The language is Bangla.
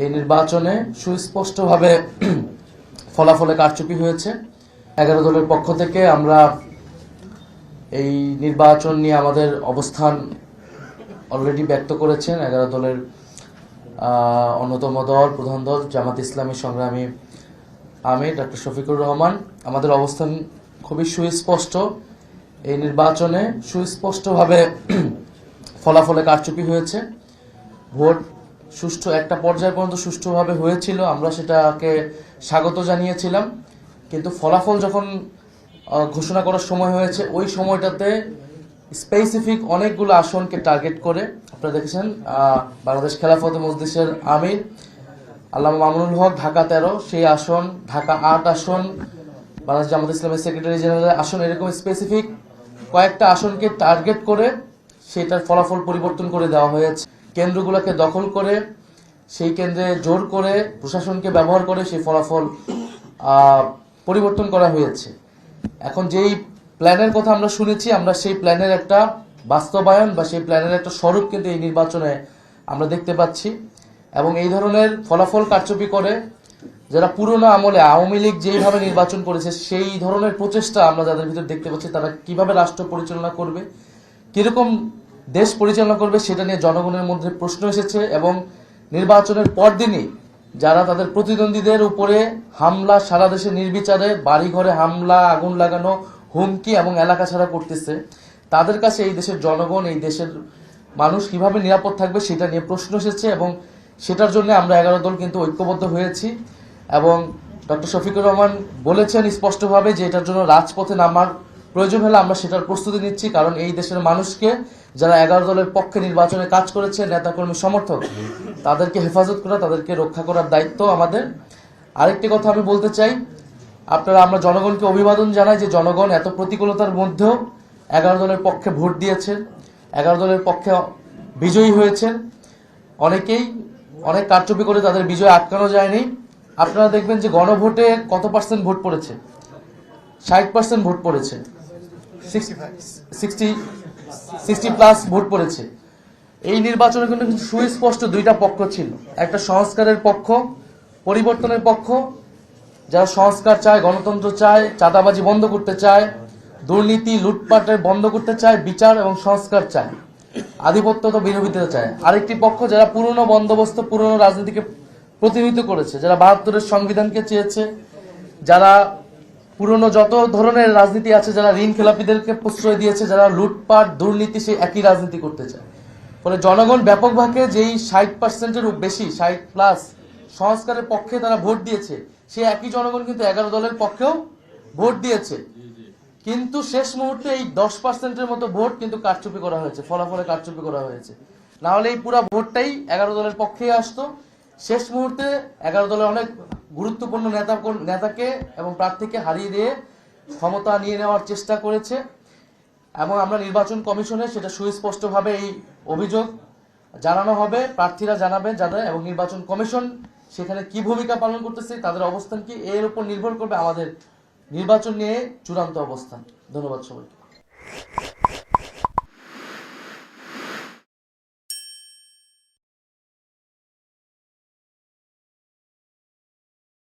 এই নির্বাচনে সুস্পষ্টভাবে ফলাফলে কারচুপি হয়েছে। 11 দলের পক্ষ থেকে আমরা এই নির্বাচন নিয়ে আমাদের অবস্থান অলরেডি ব্যক্ত করেছেন 11 দলের অন্যতম দল, প্রধান দল জামাত ইসলামী সংগ্রামী আমির ডক্টর শফিকুর রহমান। আমাদের অবস্থান খুবই সুস্পষ্ট। এই নির্বাচনে সুস্পষ্টভাবে ফলাফলে কারচুপি হয়েছে। ভোট সুষ্ঠু একটা পর্যায় পর্যন্ত সুষ্ঠুভাবে হয়েছিল, আমরা সেটাকে স্বাগত জানিয়েছিলাম। কিন্তু ফলাফল যখন ঘোষণা করার সময় হয়েছে, ওই সময়টাতে স্পেসিফিক অনেকগুলো আসনকে টার্গেট করে আপনারা দেখেছেন বাংলাদেশ খেলাফত মজলিসের আমির আল্লামা মামুনুল হক ঢাকা 13, সেই আসন, ঢাকা 8 আসন, বাংলাদেশ জামাত ইসলামের সেক্রেটারি জেনারেল আসন, এরকম স্পেসিফিক কয়েকটা আসনকে টার্গেট করে সেটার ফলাফল পরিবর্তন করে দেওয়া হয়েছে। কেন্দ্রগুলোকে দখল করে সেই কেন্দ্রে জোর করে প্রশাসনকে ব্যবহার করে সেই ফলাফল পরিবর্তন করা হয়েছে। এখন যেই প্ল্যানের কথা আমরা শুনেছি, আমরা সেই প্ল্যানের একটা বাস্তবায়ন বা সেই প্ল্যানের একটা স্বরূপ কিন্তু এই নির্বাচনে আমরা দেখতে পাচ্ছি। এবং এই ধরনের ফলাফল কারচুপি করে যারা পুরনো আমলে আওয়ামী লীগ যেইভাবে নির্বাচন করেছে, সেই ধরনের প্রচেষ্টা আমরা যাদের ভিতর দেখতে পাচ্ছি, তারা কিভাবে রাষ্ট্র পরিচালনা করবে, কিরকম দেশ পরিচালনা করবে, সেটা নিয়ে জনগণের মধ্যে প্রশ্ন এসেছে। এবং নির্বাচনের পরদিনই যারা তাদের প্রতিদ্বন্দ্বীদের উপরে হামলা, সারা দেশে নির্বিচারে বাড়িঘরে হামলা, আগুন লাগানো, হুমকি এবং এলাকা ছাড়া করতেছে, তাদের কাছে এই দেশের জনগণ, এই দেশের মানুষ কিভাবে নিরাপদ থাকবে সেটা নিয়ে প্রশ্ন এসেছে। এবং সেটার জন্য আমরা 11 দল কিন্তু ঐক্যবদ্ধ হয়েছি। এবং ডক্টর শফিকুর রহমান বলেছেন স্পষ্টভাবে যে এটার জন্য রাজপথে নামার প্রয়োজন হলে আমরা সেটার প্রস্তুতি নিচ্ছি। কারণ এই দেশের মানুষকে, যারা 11 দলের পক্ষে নির্বাচনে কাজ করেছে, নেতাকর্মী সমর্থক, তাদেরকে হেফাজত করা, তাদেরকে রক্ষা করার দায়িত্ব আমাদের। আরেকটি কথা আমি বলতে চাই, আমরা জনগণকে অভিবাদন জানাই যে জনগণ এত প্রতিকূলতার মধ্যেও 11 দলের পক্ষে ভোট দিয়েছেন, 11 দলের পক্ষে বিজয়ী হয়েছেন। অনেকেই অনেক কারচুপি করে তাদের বিজয় আটকানো যায়নি। আপনারা দেখবেন যে গণভোটে কত পার্সেন্ট ভোট পড়েছে, 60% ভোট পড়েছে, 60+ ভোট পড়েছে। এই নির্বাচনে কিন্তু সুস্পষ্ট দুইটা পক্ষ ছিল, একটা সংস্কারের পক্ষ, পরিবর্তনের পক্ষ, যারা সংস্কার চায়, গণতন্ত্র চায়, চাঁদাবাজি বন্ধ করতে চায়, দুর্নীতি লুটপাটের বন্ধ করতে চায়, বিচার এবং সংস্কার চায়, আধিপত্য তো বিরোধিতা চায়। আরেকটি পক্ষ যারা পুরনো বন্দোবস্ত, পুরনো রাজনীতিকে প্রতিনিধিত্ব করেছে, যারা 72-এর সংবিধানকে চেয়েছে, যারা পুরনো যত ধরনের রাজনীতি আছে, যারা ঋণ খেলাপিদেরকে প্রশ্রয় দিয়েছে, যারা লুটপাট দুর্নীতি, সেই একই রাজনীতি করতে চায়। ফলে জনগণ ব্যাপকভাবে যেই 60%-এর বেশি, 60+ সংস্কারের পক্ষে তারা ভোট দিয়েছে, সেই একই জনগণ কিন্তু 11 দলের পক্ষেও ভোট দিয়েছে। কিন্তু শেষ মুহূর্তে এই 10%-এর মতো ভোট কিন্তু কারচুপি করা হয়েছে, ফলাফলে কারচুপি করা হয়েছে। না হলে এই পুরো ভোটটাই 11 দলের পক্ষেই আসতো। শেষ মুহূর্তে 11 দলের অনেক গুরুত্বপূর্ণ নেতাকে এবং প্রার্থীকে হারিয়ে দিয়ে ক্ষমতা নিয়ে নেওয়ার চেষ্টা করেছে। এবং আমরা নির্বাচন কমিশনে সেটা সুস্পষ্টভাবে এই অভিযোগ জানানো হবে, প্রার্থীরা জানাবেন যাদের, এবং নির্বাচন কমিশন সেখানে কি ভূমিকা পালন করতেছে, তাদের অবস্থান কি, এর উপর নির্ভর করবে আমাদের নির্বাচন নিয়ে চূড়ান্ত অবস্থান। ধন্যবাদ সবাইকে।